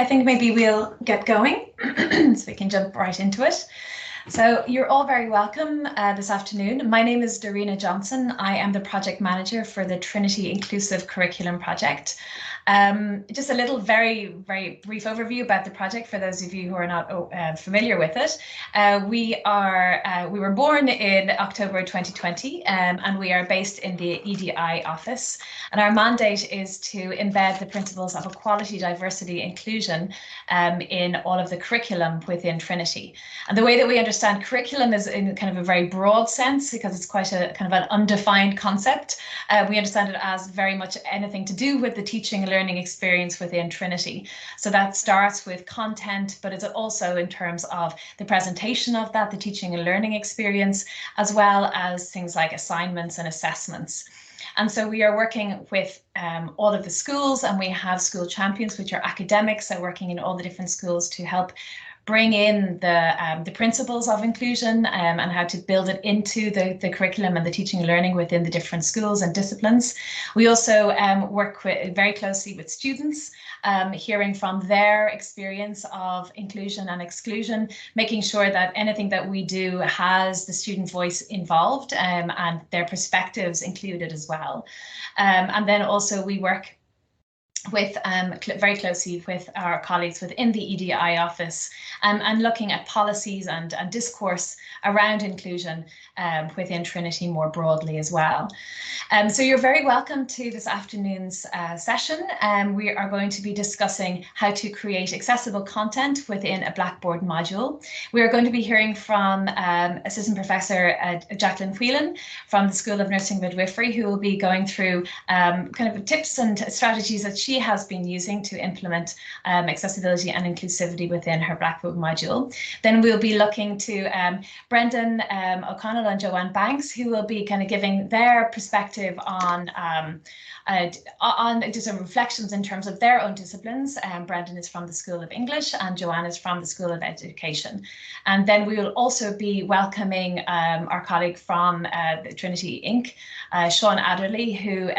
I think maybe we'll get going so we can jump right into it. So you're all very welcome this afternoon. My name is Derina Johnson. I am the project manager for the Trinity Inclusive Curriculum Project. Just a little very brief overview about the project for those of you who are not familiar with it. We were born in October 2020 and we are based in the EDI office, and our mandate is to embed the principles of equality, diversity, inclusion in all of the curriculum within Trinity. And the way that we understand curriculum is in kind of a very broad sense, because it's quite a kind of an undefined concept. We understand it as very much anything to do with the teaching and learning experience within Trinity. So that starts with content, but it's also in terms of the presentation of that, the teaching and learning experience, as well as things like assignments and assessments. And so we are working with all of the schools, and we have school champions, which are academics, so working in all the different schools to help bring in the principles of inclusion and how to build it into the curriculum and the teaching and learning within the different schools and disciplines. We also work very closely with students, hearing from their experience of inclusion and exclusion, making sure that anything that we do has the student voice involved and their perspectives included as well. And then also we work with very closely with our colleagues within the EDI office and looking at policies and discourse around inclusion within Trinity more broadly as well. So you're very welcome to this afternoon's session. We are going to be discussing how to create accessible content within a Blackboard module. We are going to be hearing from Assistant Professor Jacqueline Whelan from the School of Nursing Midwifery, who will be going through kind of tips and strategies that she has been using to implement accessibility and inclusivity within her Blackboard module. Then we'll be looking to Brendan O'Connell and Joanne Banks, who will be kind of giving their perspective on just some reflections in terms of their own disciplines. Brendan is from the School of English and Joanne is from the School of Education. And then we will also be welcoming our colleague from the Trinity-INC, Sean Adderley, who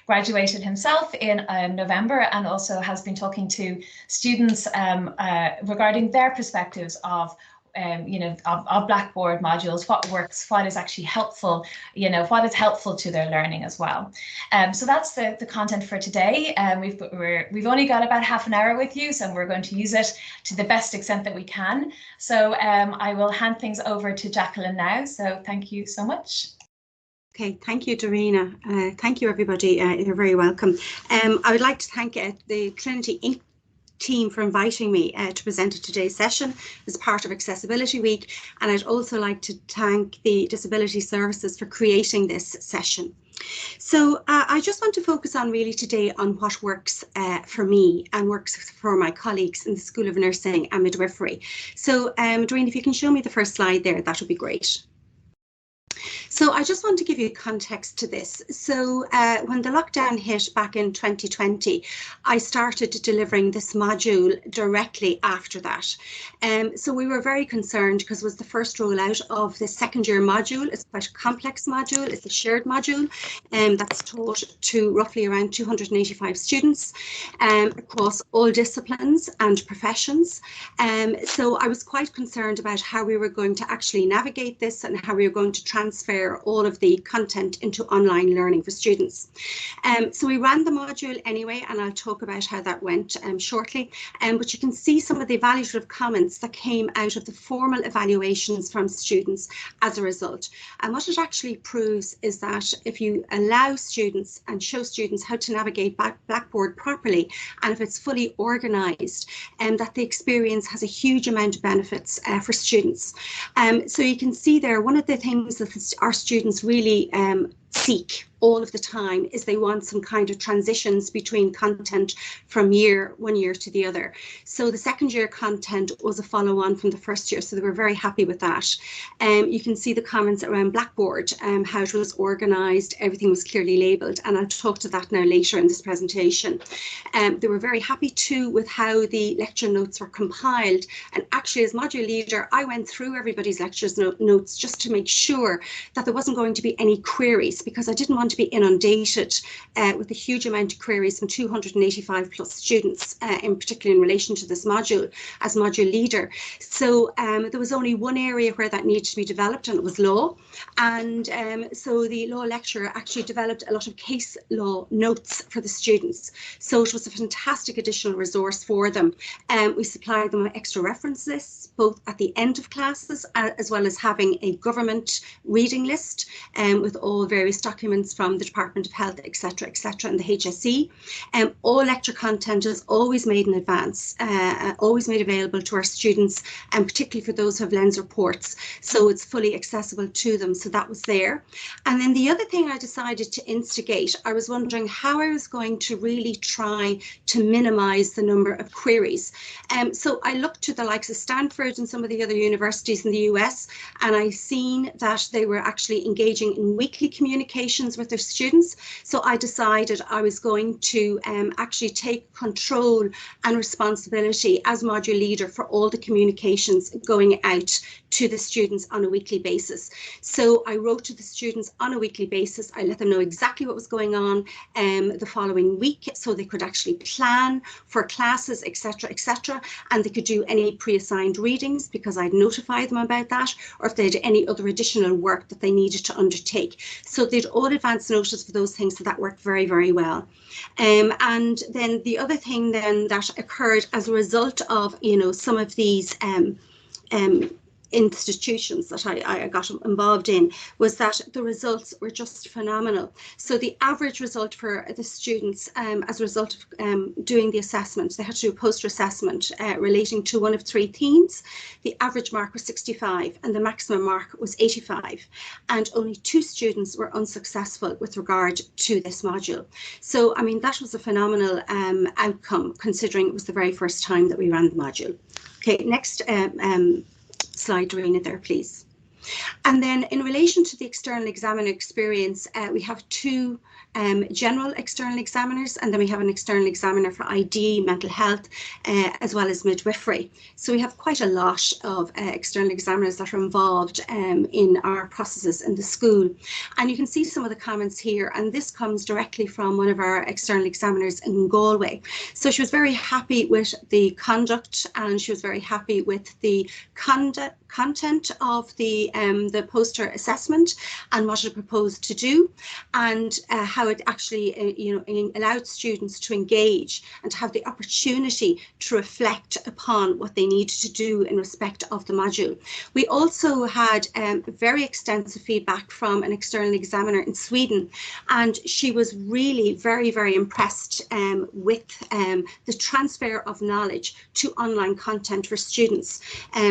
graduated himself in November and also has been talking to students regarding their perspectives of Blackboard modules, what works, what is actually helpful, what is helpful to their learning as well. So that's the content for today. We've only got about half an hour with you, so we're going to use it to the best extent that we can. So I will hand things over to Jacqueline now. So thank you so much. Okay, thank you, Derina. Thank you, everybody. You're very welcome. I would like to thank the Trinity-INC team for inviting me to present at today's session as part of Accessibility Week, and I'd also like to thank the Disability Services for creating this session. So I just want to focus on really today on what works for me and works for my colleagues in the School of Nursing and Midwifery. So Doreen, if you can show me the first slide there, that would be great. So I just want to give you context to this. So when the lockdown hit back in 2020, I started delivering this module directly after that. So we were very concerned because it was the first rollout of the second year module. It's quite a complex module. It's a shared module that's taught to roughly around 285 students across all disciplines and professions. So I was quite concerned about how we were going to actually navigate this and how we were going to transfer all of the content into online learning for students. So we ran the module anyway, and I'll talk about how that went shortly. But you can see some of the evaluative comments that came out of the formal evaluations from students as a result. And what it actually proves is that if you allow students and show students how to navigate Blackboard properly, and if it's fully organised, that the experience has a huge amount of benefits for students. So you can see there, one of the things that our students really seek all of the time is they want some kind of transitions between content from one year to the other. So the second year content was a follow on from the first year, so they were very happy with that. You can see the comments around Blackboard, how it was organised, everything was clearly labelled, and I'll talk to that now later in this presentation. They were very happy too with how the lecture notes were compiled, and actually as module leader I went through everybody's lectures notes just to make sure that there wasn't going to be any queries. because I didn't want to be inundated with a huge amount of queries from 285 plus students, in particular in relation to this module as module leader. So there was only one area where that needed to be developed, and it was law. And so the law lecturer actually developed a lot of case law notes for the students. So it was a fantastic additional resource for them. We supplied them with extra reference lists, both at the end of classes, as well as having a government reading list with all various documents from the Department of Health, etc., and the HSE. All lecture content is always made in advance, always made available to our students, and particularly for those who have lens reports, so it's fully accessible to them. So that was there. And then the other thing I decided to instigate, I was wondering how I was going to really try to minimise the number of queries. So I looked to the likes of Stanford and some of the other universities in the US, and I seen that they were actually engaging in weekly communications with their students. So I decided I was going to actually take control and responsibility as module leader for all the communications going out to the students on a weekly basis. So I wrote to the students on a weekly basis. I let them know exactly what was going on the following week, so they could actually plan for classes, etc., and they could do any pre-assigned readings because I'd notify them about that, or if they had any other additional work that they needed to undertake. So they'd all advance notice for those things, so that worked very, very well. And then the other thing then that occurred as a result of, you know, some of these institutions that I got involved in was that the results were just phenomenal. So the average result for the students as a result of doing the assessment, they had to do a poster assessment relating to one of 3 themes. The average mark was 65 and the maximum mark was 85, and only 2 students were unsuccessful with regard to this module. So I mean, that was a phenomenal outcome considering it was the very first time that we ran the module. Okay, next slide, Derina, there, please. And then in relation to the external examiner experience, we have 2 general external examiners, and then we have an external examiner for ID, mental health, as well as midwifery. So we have quite a lot of external examiners that are involved in our processes in the school. And you can see some of the comments here, and this comes directly from one of our external examiners in Galway. So she was very happy with the conduct, and she was very happy with the content of the poster assessment and what it proposed to do, and how it actually allowed students to engage and to have the opportunity to reflect upon what they needed to do in respect of the module. We also had very extensive feedback from an external examiner in Sweden, and she was really very, very impressed with the transfer of knowledge to online content for students.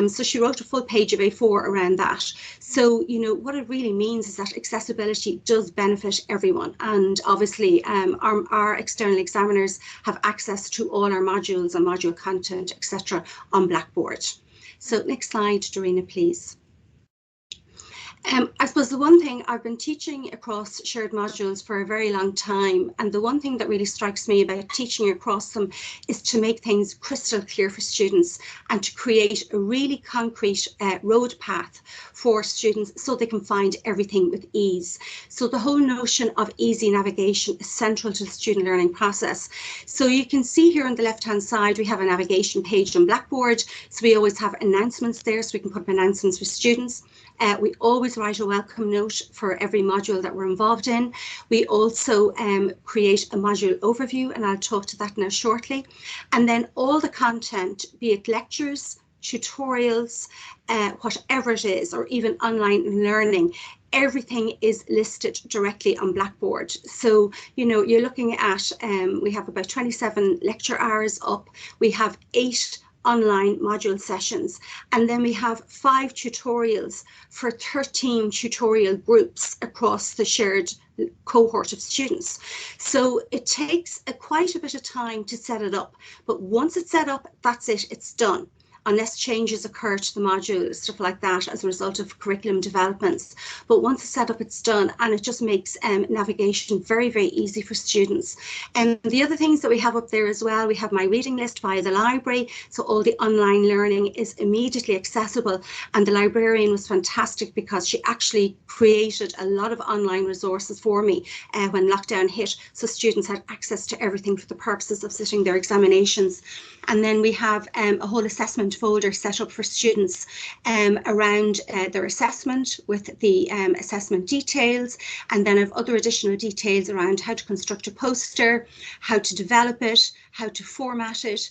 So she wrote a full page of A4 around that. So, you know, what it really means is that accessibility does benefit everyone. And obviously our external examiners have access to all our modules and module content, etc. on Blackboard. So next slide, Derina, please. I suppose the one thing, I've been teaching across shared modules for a very long time, and the one thing that really strikes me about teaching across them is to make things crystal clear for students and to create a really concrete road path for students so they can find everything with ease. So the whole notion of easy navigation is central to the student learning process. So you can see here on the left hand side we have a navigation page on Blackboard, so we always have announcements there, so we can put up announcements for students. We always write a welcome note for every module that we're involved in. We also create a module overview, and I'll talk to that now shortly. And then all the content, be it lectures, tutorials, whatever it is, or even online learning, everything is listed directly on Blackboard. So, you know, you're looking at, we have about 27 lecture hours up. We have 8 online module sessions, and then we have 5 tutorials for 13 tutorial groups across the shared cohort of students. So it takes quite a bit of time to set it up, but once it's set up, that's it, it's done. unless changes occur to the module, stuff like that, as a result of curriculum developments. But once it's set up, it's done, and it just makes navigation very, very easy for students. And the other things that we have up there as well, we have my reading list via the library, so all the online learning is immediately accessible. And the librarian was fantastic because she actually created a lot of online resources for me when lockdown hit, so students had access to everything for the purposes of sitting their examinations. And then we have a whole assessment folder set up for students around their assessment with the assessment details, and then I have other additional details around how to construct a poster, how to develop it, how to format it,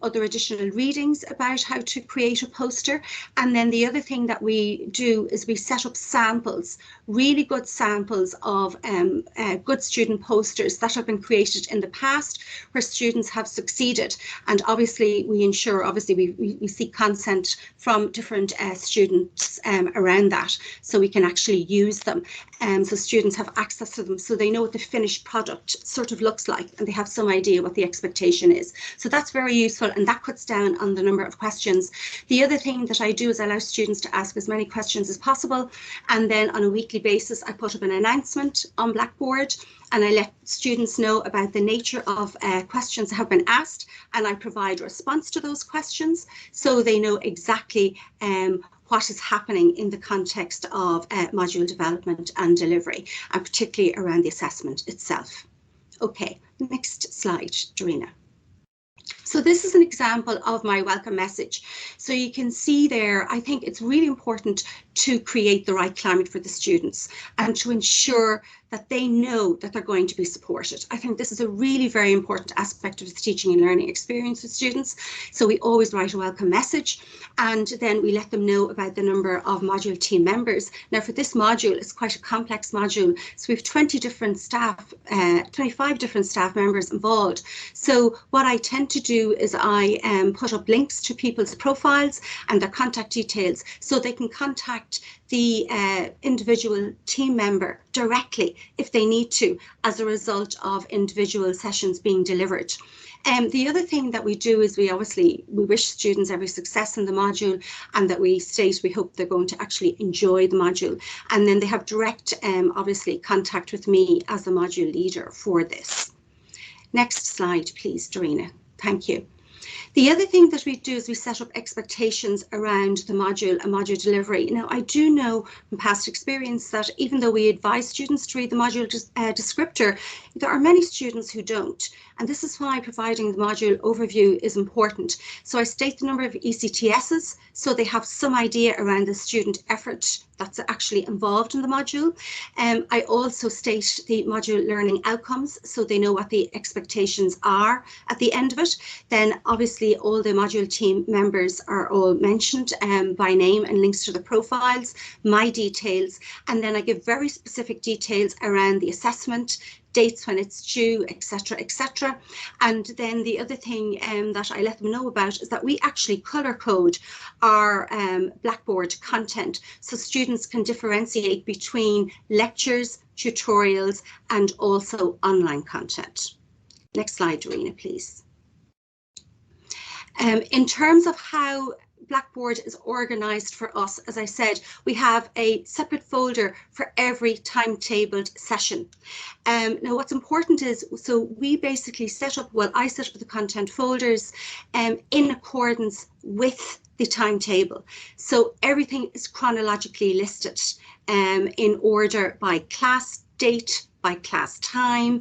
other additional readings about how to create a poster. And then the other thing that we do is we set up samples, really good samples of good student posters that have been created in the past where students have succeeded. And obviously we ensure, we seek consent from different students around that, so we can actually use them. So students have access to them, so they know what the finished product sort of looks like, and they have some idea what the expectation is. So that's very useful, and that cuts down on the number of questions. The other thing that I do is allow students to ask as many questions as possible, and then on a weekly basis I put up an announcement on Blackboard, and I let students know about the nature of questions that have been asked, and I provide a response to those questions so they know exactly what is happening in the context of module development and delivery, and particularly around the assessment itself. Okay, next slide, Derina. So this is an example of my welcome message. So you can see there, I think it's really important to create the right climate for the students and to ensure that they know that they're going to be supported. I think this is a really very important aspect of the teaching and learning experience with students. So we always write a welcome message, and then we let them know about the number of module team members. Now for this module, it's quite a complex module. So we have 20 different staff, 25 different staff members involved. So what I tend to do is I put up links to people's profiles and their contact details so they can contact the individual team member directly if they need to, as a result of individual sessions being delivered. The other thing that we do is we wish students every success in the module, and that we state we hope they're going to actually enjoy the module, and then they have direct obviously contact with me as the module leader for this. Next slide please, Derina. Thank you. The other thing that we do is we set up expectations around the module and module delivery. Now, I do know from past experience that even though we advise students to read the module descriptor, there are many students who don't. And this is why providing the module overview is important. So I state the number of ECTSs so they have some idea around the student effort that's actually involved in the module. I also state the module learning outcomes so they know what the expectations are at the end of it. Then obviously all the module team members are all mentioned by name and links to the profiles, my details, and then I give very specific details around the assessment, dates when it's due, etc., etc. And then the other thing that I let them know about is that we actually colour code our Blackboard content so students can differentiate between lectures, tutorials, and also online content. Next slide, Derina, please. In terms of how Blackboard is organised for us, as I said, we have a separate folder for every timetabled session. Now what's important is, so we basically set up, well, I set up the content folders in accordance with the timetable. So everything is chronologically listed in order by class date, by class time,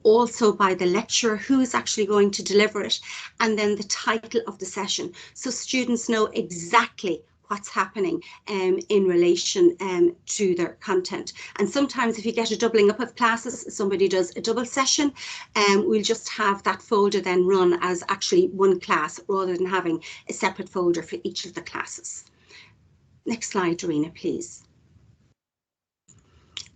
also by the lecturer who is actually going to deliver it, and then the title of the session. So students know exactly what's happening in relation to their content. And sometimes if you get a doubling up of classes, somebody does a double session, we'll just have that folder then run as actually one class rather than having a separate folder for each of the classes. Next slide, Derina, please.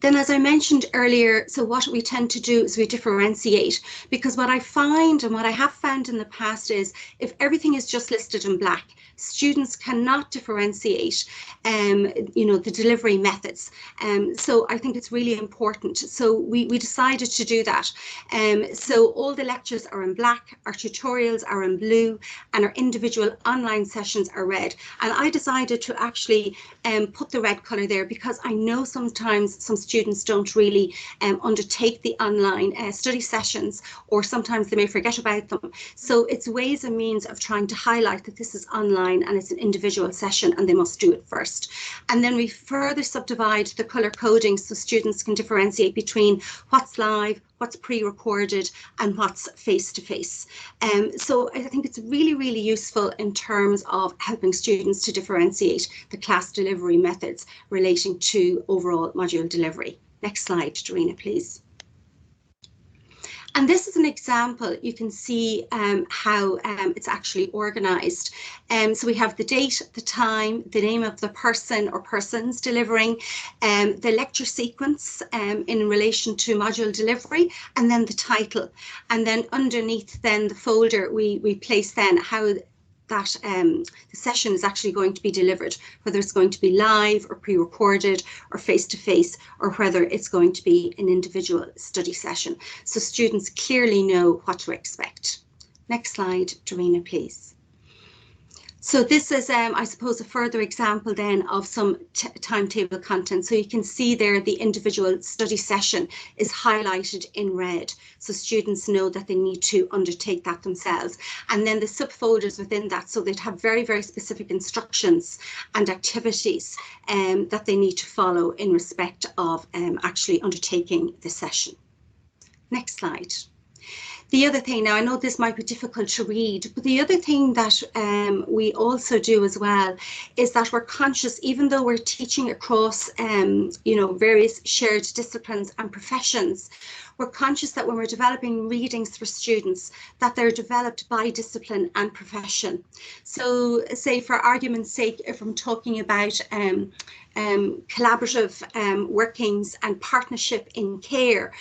Then, as I mentioned earlier, so what we tend to do is we differentiate, because what I find and what I have found in the past is if everything is just listed in black, students cannot differentiate, the delivery methods. So I think it's really important. So we decided to do that. So all the lectures are in black, our tutorials are in blue, and our individual online sessions are red. And I decided to actually put the red colour there because I know sometimes some students don't really undertake the online study sessions, or sometimes they may forget about them. So it's ways and means of trying to highlight that this is online and it's an individual session and they must do it first. And then we further subdivide the colour coding so students can differentiate between what's live, what's pre-recorded, and what's face-to-face. So I think it's really, really useful in terms of helping students to differentiate the class delivery methods relating to overall module delivery. Next slide, Derina, please. And this is an example. You can see how it's actually organised. So we have the date, the time, the name of the person or persons delivering, the lecture sequence in relation to module delivery, and then the title. And then underneath then the folder, we place then how that the session is actually going to be delivered, whether it's going to be live or pre-recorded or face-to-face, or whether it's going to be an individual study session. So students clearly know what to expect. Next slide, Derina, please. So this is, I suppose, a further example then of some timetable content. So you can see there the individual study session is highlighted in red. So students know that they need to undertake that themselves. And then the subfolders within that, so they'd have very, very specific instructions and activities that they need to follow in respect of actually undertaking the session. Next slide. The other thing, now I know this might be difficult to read, but the other thing that we also do as well is that we're conscious, even though we're teaching across, various shared disciplines and professions, we're conscious that when we're developing readings for students, that they're developed by discipline and profession. So say for argument's sake, if I'm talking about collaborative workings and partnership in care,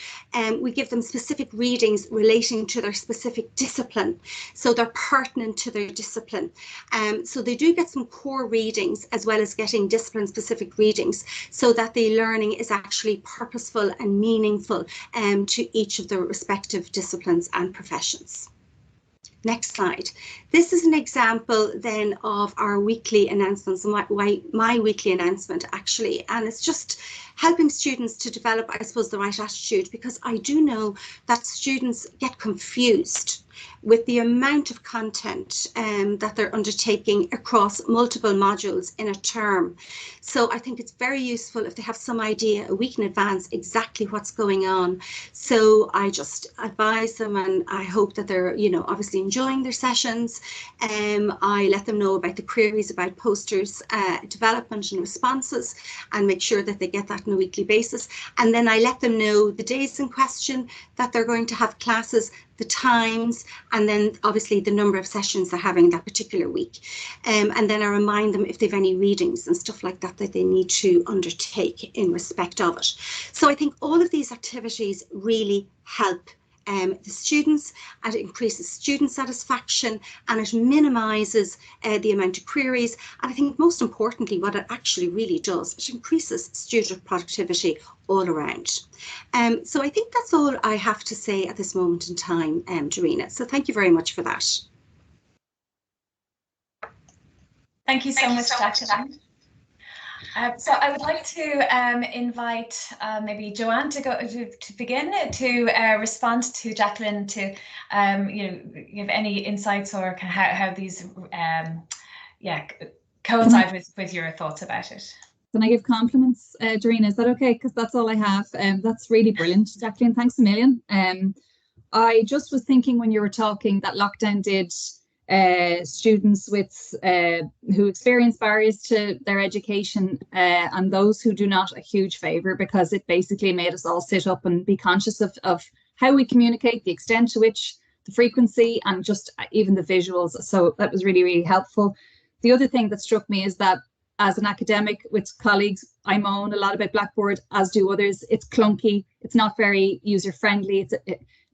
we give them specific readings relating to their specific discipline. So they're pertinent to their discipline. So they do get some core readings as well as getting discipline specific readings, so that the learning is actually purposeful and meaningful to each of the respective disciplines and professions. Next slide. This is an example then of our weekly announcements, my weekly announcement actually, and it's just helping students to develop, I suppose, the right attitude, because I do know that students get confused with the amount of content that they're undertaking across multiple modules in a term. So I think it's very useful if they have some idea a week in advance exactly what's going on. So I just advise them, and I hope that they're, obviously enjoying their sessions. I let them know about the queries about posters, development and responses, and make sure that they get that on a weekly basis. And then I let them know the days in question that they're going to have classes, the times, and then obviously the number of sessions they're having that particular week. And then I remind them if they've any readings and stuff like that that they need to undertake in respect of it. So I think all of these activities really help the students, and it increases student satisfaction, and it minimises the amount of queries. And I think most importantly, what it actually really does, it increases student productivity all around. So I think that's all I have to say at this moment in time, Derina. So thank you very much for that. Thank you so much, Jacqueline. So I would like to invite maybe Joanne to begin to respond to Jacqueline, to give any insights or how these coincide with your thoughts about it. Can I give compliments, Derina? Is that okay? Because that's all I have. That's really brilliant, Jacqueline. Thanks a million. I just was thinking when you were talking that lockdown did students with who experience barriers to their education and those who do not a huge favour, because it basically made us all sit up and be conscious of how we communicate, the extent to which, the frequency, and just even the visuals. So that was really, really helpful. The other thing that struck me is that as an academic with colleagues, I moan a lot about Blackboard, as do others. It's clunky. It's not very user friendly.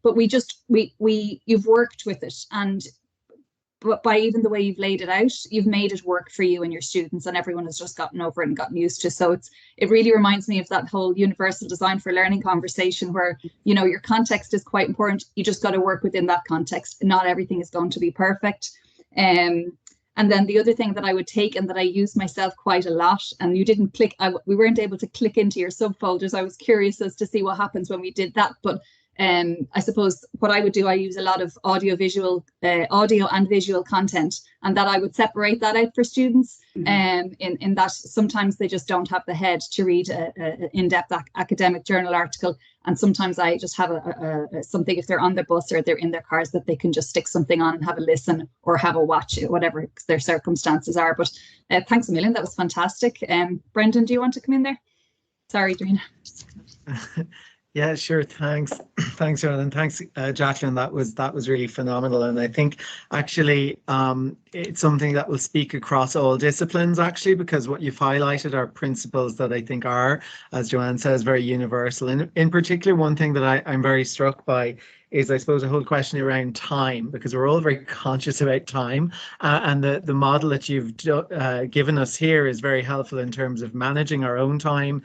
But you've worked with it, and but by even the way you've laid it out, you've made it work for you and your students, and everyone has just gotten over it and gotten used to. So it really reminds me of that whole universal design for learning conversation where, you know, your context is quite important. You just got to work within that context. Not everything is going to be perfect. And then the other thing that I would take and that I use myself quite a lot, and you didn't click, we weren't able to click into your subfolders. I was curious as to see what happens when we did that. But I suppose what I would do, I use a lot of audio and visual content, and that I would separate that out for students. In that sometimes they just don't have the head to read an in-depth academic journal article, and sometimes I just have something, if they're on their bus or they're in their cars, that they can just stick something on and have a listen or have a watch, whatever their circumstances are. But thanks a million, that was fantastic. Brendan, do you want to come in there? Sorry, Derina. Yeah, sure. Thanks. Thanks, Joanne, and thanks, Jacqueline. That was really phenomenal. And I think actually it's something that will speak across all disciplines, actually, because what you've highlighted are principles that I think are, as Joanne says, very universal. And in particular, one thing that I'm very struck by is, I suppose, a whole question around time, because we're all very conscious about time. And the model that you've given us here is very helpful in terms of managing our own time,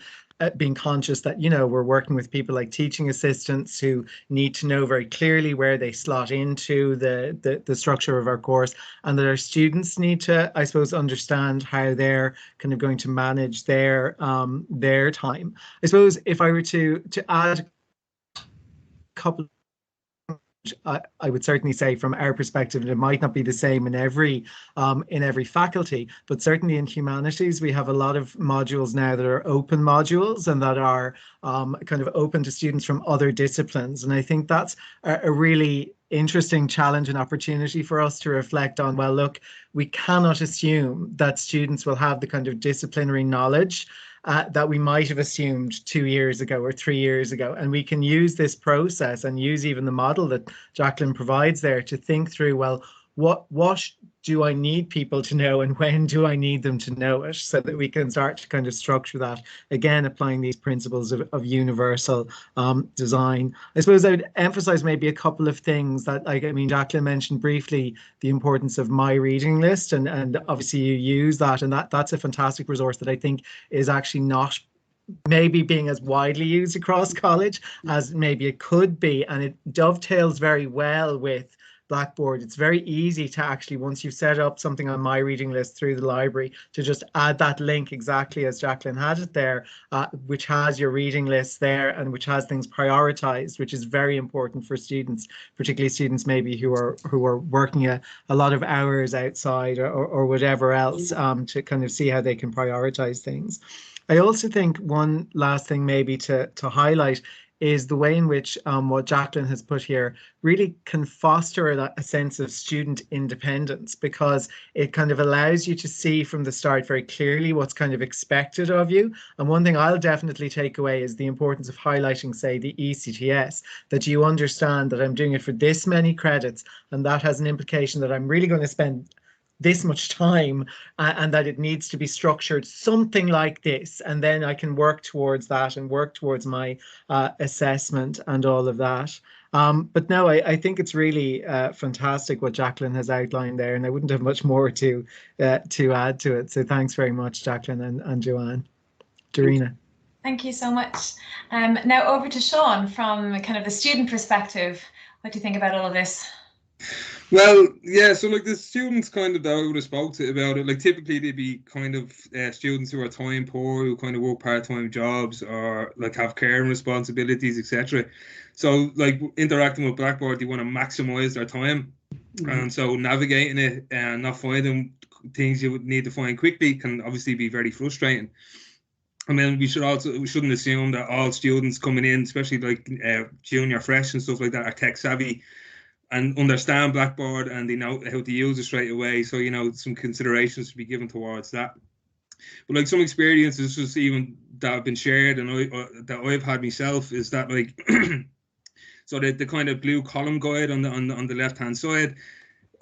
being conscious that, you know, we're working with people like teaching assistants who need to know very clearly where they slot into the structure of our course, and that our students need to, I suppose, understand how they're kind of going to manage their time. I suppose if I were to add a couple, I would certainly say from our perspective, it might not be the same in every faculty, but certainly in humanities, we have a lot of modules now that are open modules and that are kind of open to students from other disciplines. And I think that's a really interesting challenge and opportunity for us to reflect on, well, look, we cannot assume that students will have the kind of disciplinary knowledge that we might have assumed 2 years ago or 3 years ago. And we can use this process and use even the model that Jacqueline provides there to think through, well, what do I need people to know and when do I need them to know it, so that we can start to kind of structure that, again, applying these principles of universal design. I suppose I would emphasize maybe a couple of things that, like, I mean, Jacqueline mentioned briefly the importance of my reading list, and obviously you use that, and that's a fantastic resource that I think is actually not maybe being as widely used across college as maybe it could be, and it dovetails very well with Blackboard. It's very easy to actually, once you've set up something on my reading list through the library, to just add that link exactly as Jacqueline had it there, which has your reading list there and which has things prioritized, which is very important for students, particularly students maybe who are working a lot of hours outside or whatever else, to kind of see how they can prioritize things. I also think one last thing maybe to highlight is the way in which what Jacqueline has put here really can foster a sense of student independence, because it kind of allows you to see from the start very clearly what's kind of expected of you. And one thing I'll definitely take away is the importance of highlighting, say, the ECTS, that you understand that I'm doing it for this many credits, and that has an implication that I'm really going to spend this much time, and that it needs to be structured something like this, and then I can work towards that and work towards my assessment and all of that. But no, I think it's really fantastic what Jacqueline has outlined there, and I wouldn't have much more to add to it. So thanks very much, Jacqueline and Joanne. Derina. Thank you so much. Now over to Sean from kind of the student perspective. What do you think about all of this? Well, yeah, so like the students kind of that I would have spoke to about it, like typically they'd be kind of students who are time poor, who kind of work part-time jobs or like have caring responsibilities, etc. So like interacting with Blackboard, they want to maximize their time. And so navigating it and not finding things you would need to find quickly can obviously be very frustrating. And then we shouldn't assume that all students coming in, especially like junior, fresh and stuff like that, are tech savvy and understand Blackboard and they know how to use it straight away. So, you know, some considerations to be given towards that. But like some experiences just even that have been shared and that I've had myself is that like, so the kind of blue column guide on the left hand side,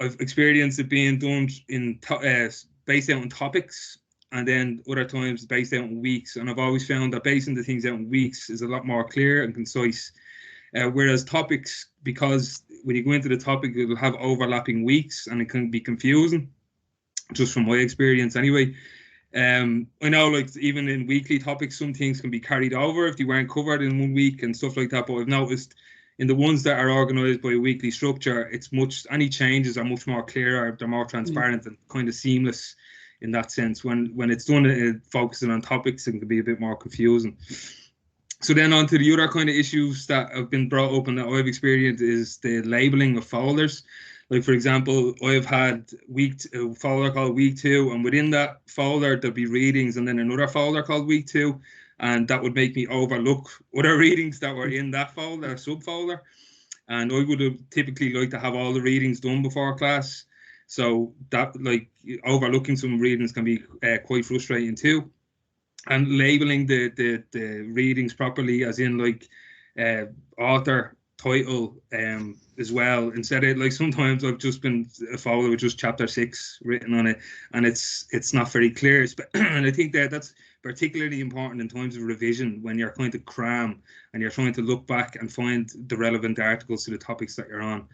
I've experienced it being done in based out on topics, and then other times based out in weeks. And I've always found that basing the things out in weeks is a lot more clear and concise. Whereas topics, because when you go into the topic, it'll have overlapping weeks and it can be confusing, just from my experience anyway. I know, like, even in weekly topics, some things can be carried over if they weren't covered in 1 week and stuff like that. But I've noticed in the ones that are organised by a weekly structure, any changes are much more clearer, they're more transparent and kind of seamless in that sense. When it's done focusing on topics, it can be a bit more confusing. So then on to the other kind of issues that have been brought up and that I've experienced is the labelling of folders. Like, for example, I've had a folder called week 2, and within that folder there'll be readings, and then another folder called week 2, and that would make me overlook other readings that were in that folder, subfolder. And I would have typically liked to have all the readings done before class, so that, like, overlooking some readings can be quite frustrating too. And labeling the readings properly, as in, like, author, title, as well, instead of, like, sometimes I've just been a folder with just chapter 6 written on it, and it's not very clear. And I think that's particularly important in times of revision, when you're kind of cram and you're trying to look back and find the relevant articles to the topics that you're on.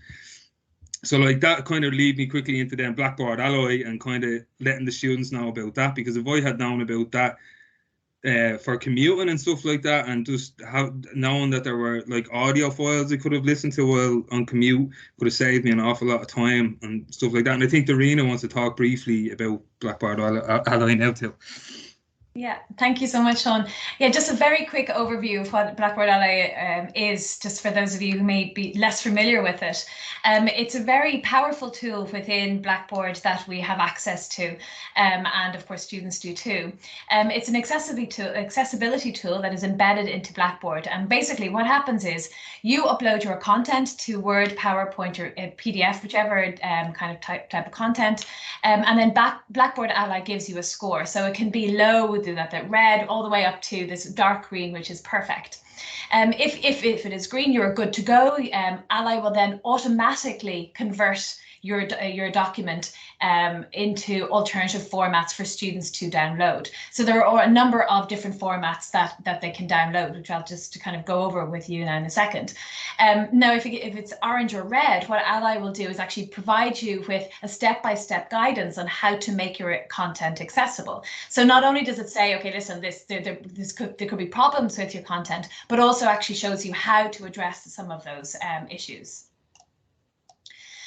So, like, that kind of lead me quickly into then Blackboard Ally and kind of letting the students know about that, because if I had known about that for commuting and stuff like that, and just knowing that there were, like, audio files I could have listened to while on commute, could have saved me an awful lot of time and stuff like that. And I think Derina wants to talk briefly about Blackboard Ally now too. Yeah, thank you so much, Sean. Yeah, just a very quick overview of what Blackboard Ally is, just for those of you who may be less familiar with it. It's a very powerful tool within Blackboard that we have access to, and of course students do too. It's an accessibility tool that is embedded into Blackboard, and basically what happens is you upload your content to Word, PowerPoint, or PDF, whichever kind of type of content, and then Blackboard Ally gives you a score. So it can be low, that red, all the way up to this dark green, which is perfect. If it is green, you're good to go. Ally will then automatically convert your document into alternative formats for students to download. So there are a number of different formats that they can download, which I'll just kind of go over with you now in a second. Now, if it's orange or red, what Ally will do is actually provide you with a step-by-step guidance on how to make your content accessible. So not only does it say, okay, listen, there could be problems with your content, but also actually shows you how to address some of those issues.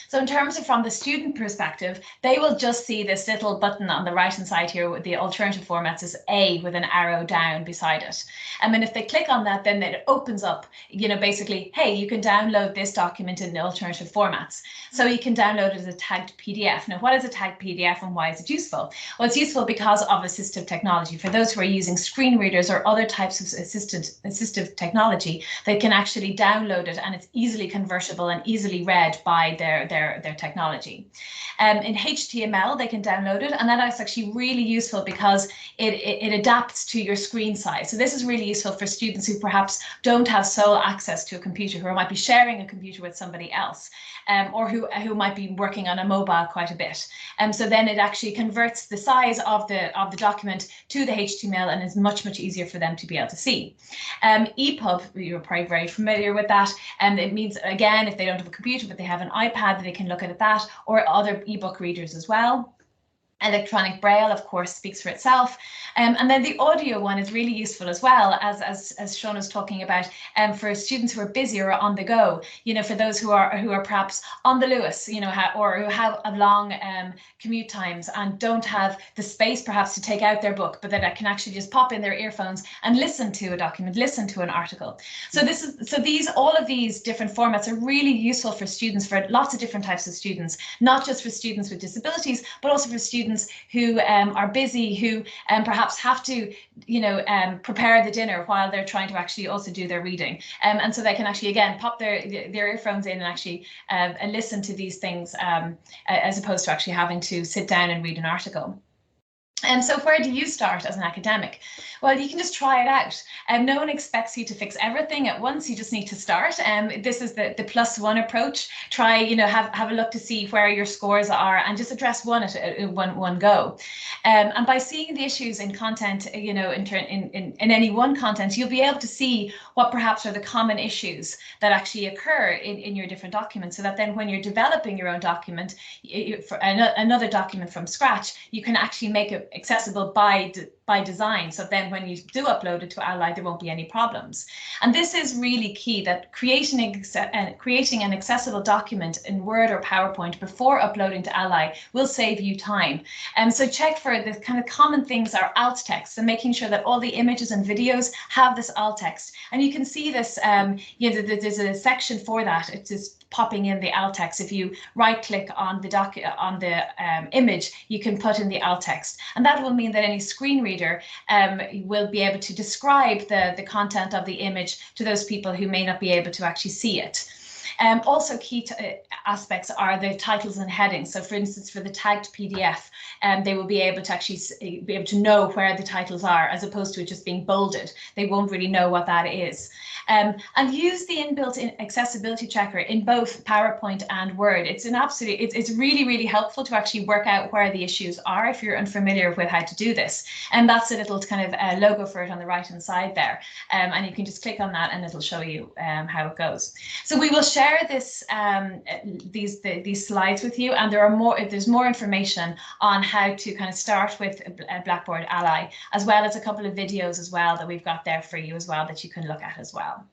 So in terms of from the student perspective, they will just see this little button on the right hand side here with the alternative formats as A with an arrow down beside it. And then if they click on that, then it opens up, basically, hey, you can download this document in the alternative formats. So you can download it as a tagged PDF. Now, what is a tagged PDF and why is it useful? Well, it's useful because of assistive technology. For those who are using screen readers or other types of assistive technology, they can actually download it, and it's easily convertible and easily read by their technology. In HTML, they can download it, and that is actually really useful because it adapts to your screen size. So this is really useful for students who perhaps don't have sole access to a computer, who might be sharing a computer with somebody else, or who might be working on a mobile quite a bit. So then it actually converts the size of the document to the HTML, and is much easier for them to be able to see. EPUB, you're probably very familiar with that, and it means, again, if they don't have a computer but they have an iPad, they can look at that, or other ebook readers as well. Electronic Braille, of course, speaks for itself. And then the audio one is really useful as well, as Sean was talking about, for students who are busy or on the go, for those who are perhaps on the Lewis, or who have long commute times and don't have the space perhaps to take out their book, but that can actually just pop in their earphones and listen to a document, listen to an article. So all of these different formats are really useful for students, for lots of different types of students, not just for students with disabilities, but also for students who are busy, who perhaps have to, prepare the dinner while they're trying to actually also do their reading. And so they can actually, again, pop their earphones in and actually listen to these things, as opposed to actually having to sit down and read an article. And so where do you start as an academic? Well, you can just try it out. No one expects you to fix everything at once. You just need to start. This is the +1 approach. Try, have a look to see where your scores are and just address one at one go. And by seeing the issues in content, in any one content, you'll be able to see what perhaps are the common issues that actually occur in your different documents, so that then when you're developing your own document, for another document from scratch, you can actually make it accessible by design. So then when you do upload it to Ally, there won't be any problems. And this is really key, that creating an accessible document in Word or PowerPoint before uploading to Ally will save you time. So check for the kind of common things are alt text, and making sure that all the images and videos have this alt text. And you can see this, there's a section for that. It's just popping in the alt text. If you right click on the image, you can put in the alt text, and that will mean that any screen reader will be able to describe the content of the image to those people who may not be able to actually see it. Also key aspects are the titles and headings. So for instance, for the tagged PDF, they will be able to actually know where the titles are, as opposed to it just being bolded. They won't really know what that is. And use the inbuilt accessibility checker in both PowerPoint and Word. It's really, really helpful to actually work out where the issues are if you're unfamiliar with how to do this. And that's a little kind of logo for it on the right hand side there. And you can just click on that and it'll show you how it goes. So we will share this these slides with you, and there's more information on how to kind of start with Blackboard Ally, as well as a couple of videos as well that we've got there for you as well that you can look at as well.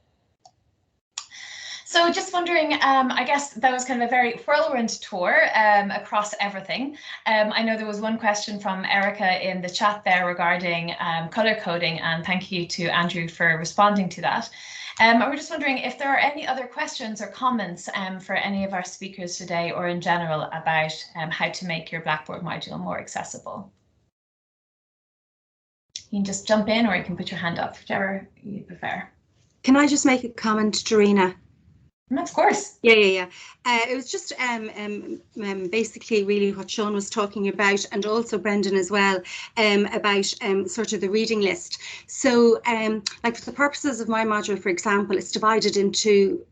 So just wondering, I guess that was kind of a very whirlwind tour across everything. I know there was one question from Erica in the chat there regarding color coding, and thank you to Andrew for responding to that. We're just wondering if there are any other questions or comments for any of our speakers today, or in general about how to make your Blackboard module more accessible. You can just jump in, or you can put your hand up, whichever you prefer. Can I just make a comment, Derina? Of course. Yeah. It was just basically really what Sean was talking about, and also Brendan as well, about sort of the reading list. So like for the purposes of my module, for example, it's divided into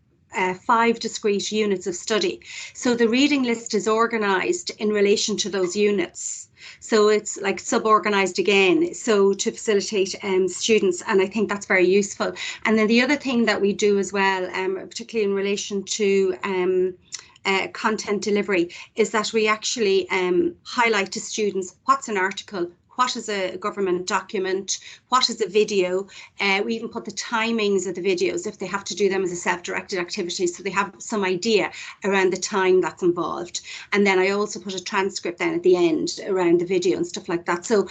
5 discrete units of study. So the reading list is organised in relation to those units. So it's like sub-organised again, so to facilitate students, and I think that's very useful. And then the other thing that we do as well, particularly in relation to content delivery, is that we actually highlight to students what's an article, what is a government document, what is a video. We even put the timings of the videos if they have to do them as a self-directed activity, so they have some idea around the time that's involved. And then I also put a transcript then at the end around the video and stuff like that. So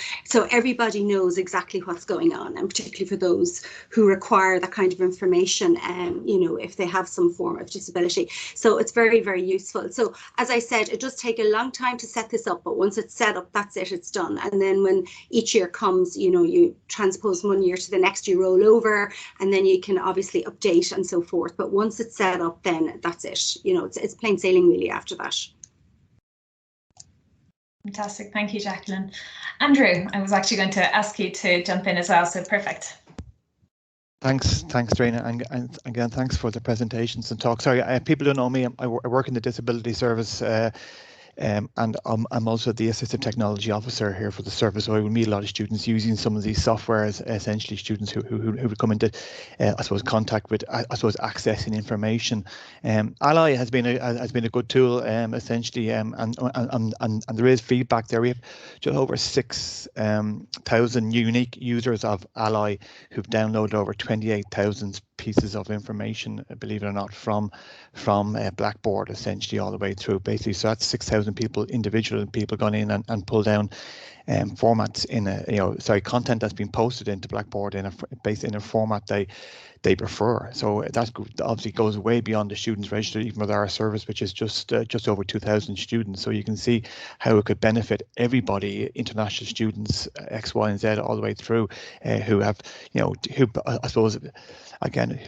everybody knows exactly what's going on, and particularly for those who require that kind of information, if they have some form of disability. So it's very, very useful. So as I said, it does take a long time to set this up, but once it's set up, that's it, it's done. And then when each year comes, you transpose one year to the next, you roll over, and then you can obviously update and so forth. But once it's set up, then that's it. It's plain sailing really after that. Fantastic. Thank you, Jacqueline. Andrew, I was actually going to ask you to jump in as well, so perfect. Thanks, Derina, and again, thanks for the presentations and talk. Sorry, people don't know me. I work in the Disability Service, and I'm also the Assistant Technology Officer here for the service. So I will meet a lot of students using some of these softwares, essentially students who would come into, I suppose, contact with, accessing information. Ally has been a good tool, essentially, and there is feedback there. We have just over 6,000 unique users of Ally who've downloaded over 28,000 pieces of information, believe it or not, from Blackboard, essentially all the way through, basically. So that's 6,000 people, individual people gone in and pulled down formats in content that's been posted into Blackboard in a format they prefer. So that obviously goes way beyond the students registered, even with our service, which is just over 2,000 students. So you can see how it could benefit everybody, international students, X, Y, and Z, all the way through, who have, who I suppose, again,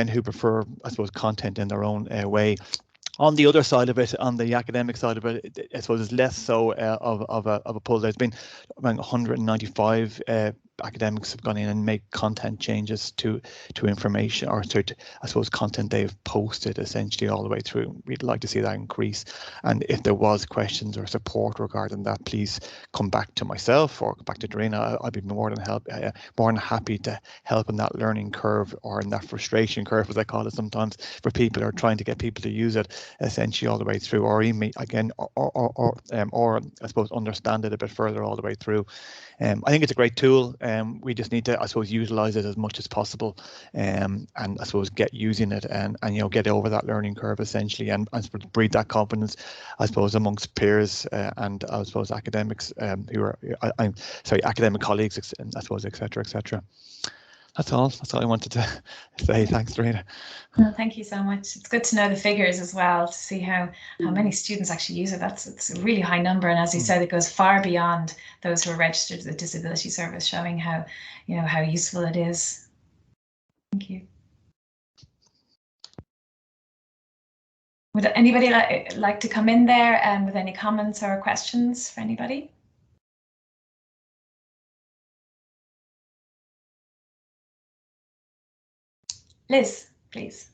who prefer, I suppose, content in their own way. On the other side of it, on the academic side of it, I suppose it's less so of a pull. There's been around 195 academics have gone in and make content changes to information, or to I suppose content they've posted essentially all the way through. We'd like to see that increase. And if there was questions or support regarding that, please come back to myself or come back to Derina. I'd be more than happy to help in that learning curve, or in that frustration curve, as I call it sometimes, for people who are trying to get people to use it essentially all the way through, or even again, or I suppose understand it a bit further all the way through. I think it's a great tool. We just need to, I suppose, utilize it as much as possible, and I suppose get using it, and get over that learning curve essentially, and breed that confidence, I suppose, amongst peers and I suppose academics who are, academic colleagues, I suppose, etc., etc. That's all I wanted to say. Thanks, Derina. No, thank you so much. It's good to know the figures as well, to see how many students actually use it. It's a really high number, and as you said, it goes far beyond those who are registered to the Disability Service, showing how useful it is. Thank you. Would anybody like to come in there with any comments or questions for anybody? Liz, please.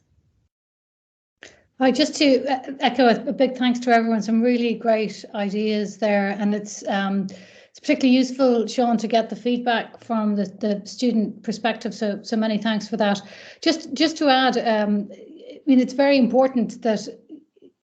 Hi, just to echo a big thanks to everyone. Some really great ideas there, and it's particularly useful, Sean, to get the feedback from the student perspective. So many thanks for that. Just to add, I mean, it's very important that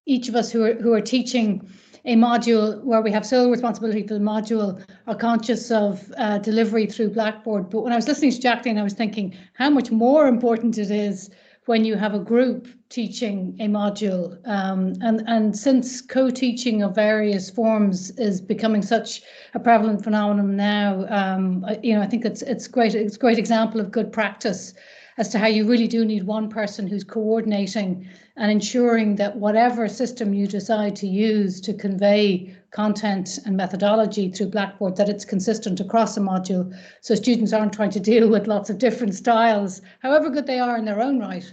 each of us who are teaching a module where we have sole responsibility for the module are conscious of delivery through Blackboard. But when I was listening to Jacqueline, I was thinking how much more important it is when you have a group teaching a module. And since co-teaching of various forms is becoming such a prevalent phenomenon now, I think it's great. It's a great example of good practice as to how you really do need one person who's coordinating and ensuring that whatever system you decide to use to convey content and methodology through Blackboard, that it's consistent across a module, so students aren't trying to deal with lots of different styles, however good they are in their own right,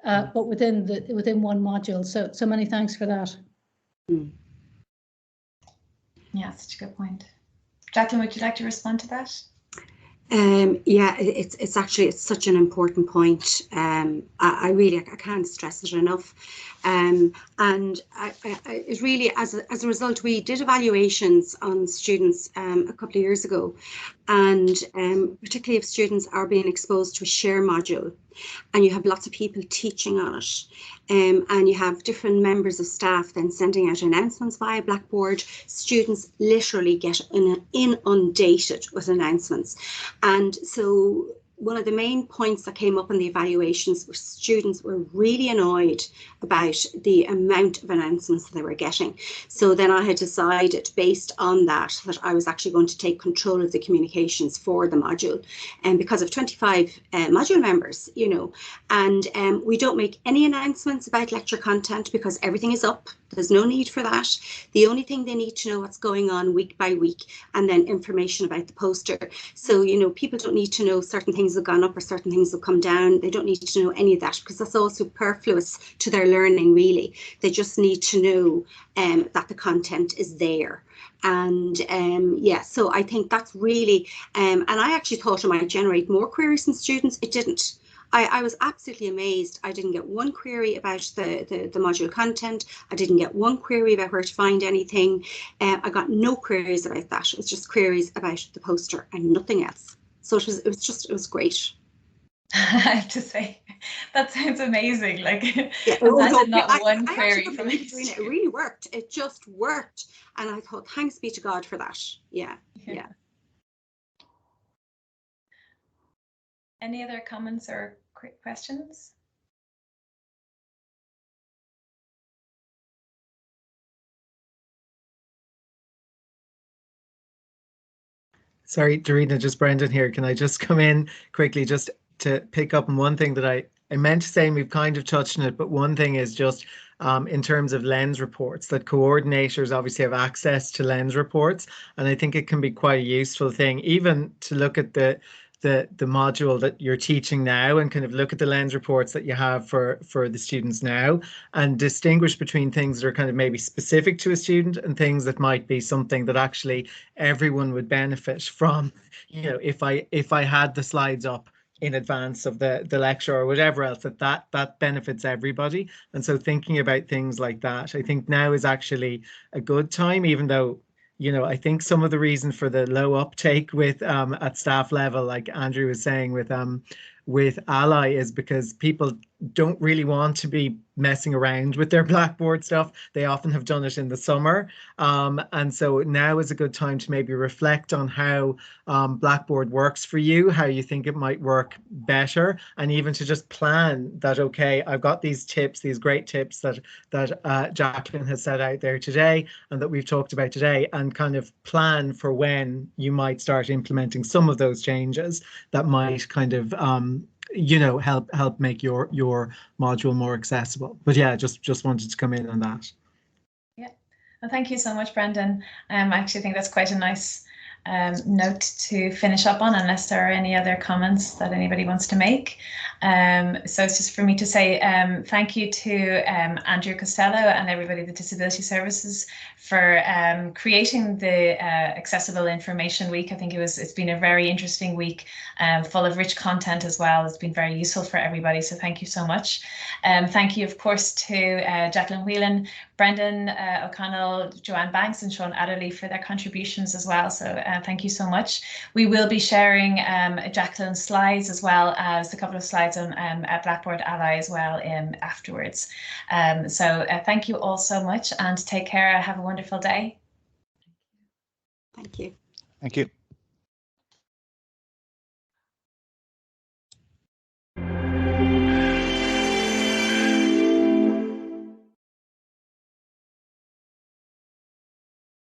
but within one module. So many thanks for that. Yeah, such a good point. Jacqueline, would you like to respond to that? Yeah, it's such an important point. I can't stress it enough. And it really, as a result, we did evaluations on students a couple of years ago, and particularly if students are being exposed to a share module, and you have lots of people teaching on it, and you have different members of staff then sending out announcements via Blackboard, students literally get inundated with announcements. And so one of the main points that came up in the evaluations was students were really annoyed about the amount of announcements that they were getting. So then I had decided, based on that I was actually going to take control of the communications for the module. And because of 25 module members, and we don't make any announcements about lecture content because everything is up. There's no need for that. The only thing they need to know what's going on week by week, and then information about the poster. So, people don't need to know certain things have gone up or certain things have come down. They don't need to know any of that, because that's all superfluous to their learning, really. They just need to know that the content is there. And so I think that's really, and I actually thought it might generate more queries from students. It didn't. I was absolutely amazed. I didn't get one query about the module content. I didn't get one query about where to find anything. I got no queries about that. It was just queries about the poster and nothing else. So it was great. I have to say, that sounds amazing. Like, yeah, not one query from it really worked. It just worked. And I thought, thanks be to God for that. Yeah. Any other comments or quick questions? Sorry, Derina, just Brendan here. Can I just come in quickly just to pick up on one thing that I meant to say, and we've kind of touched on it, but one thing is just in terms of lens reports, that coordinators obviously have access to lens reports, and I think it can be quite a useful thing, even to look at the the module that you're teaching now and kind of look at the lens reports that you have for the students now and distinguish between things that are kind of maybe specific to a student and things that might be something that actually everyone would benefit from. You know, if I had the slides up in advance of the lecture or whatever else, that benefits everybody. And so thinking about things like that, I think now is actually a good time, even though, you know, I think some of the reason for the low uptake with at staff level, like Andrew was saying with Ally, is because people don't really want to be messing around with their Blackboard stuff. They often have done it in the summer. And so now is a good time to maybe reflect on how Blackboard works for you, how you think it might work better, and even to just plan that, okay, I've got these tips, these great tips that Jacqueline has set out there today and that we've talked about today, and kind of plan for when you might start implementing some of those changes that might kind of you know, help make your module more accessible. But yeah, just wanted to come in on that. Yeah, well, thank you so much, Brendan. I actually think that's quite a nice note to finish up on, unless there are any other comments that anybody wants to make. So it's just for me to say thank you to Andrew Costello and everybody at the Disability Services for creating the Accessible Information Week. I think it's been a very interesting week, full of rich content as well. It's been very useful for everybody, so thank you so much. Thank you, of course, to Jacqueline Whelan, Brendan O'Connell, Joanne Banks and Sean Adderley for their contributions as well. So thank you so much. We will be sharing Jacqueline's slides as well as a couple of slides on Blackboard Ally as well afterwards. So thank you all so much and take care. Have a wonderful day. Thank you. Thank you.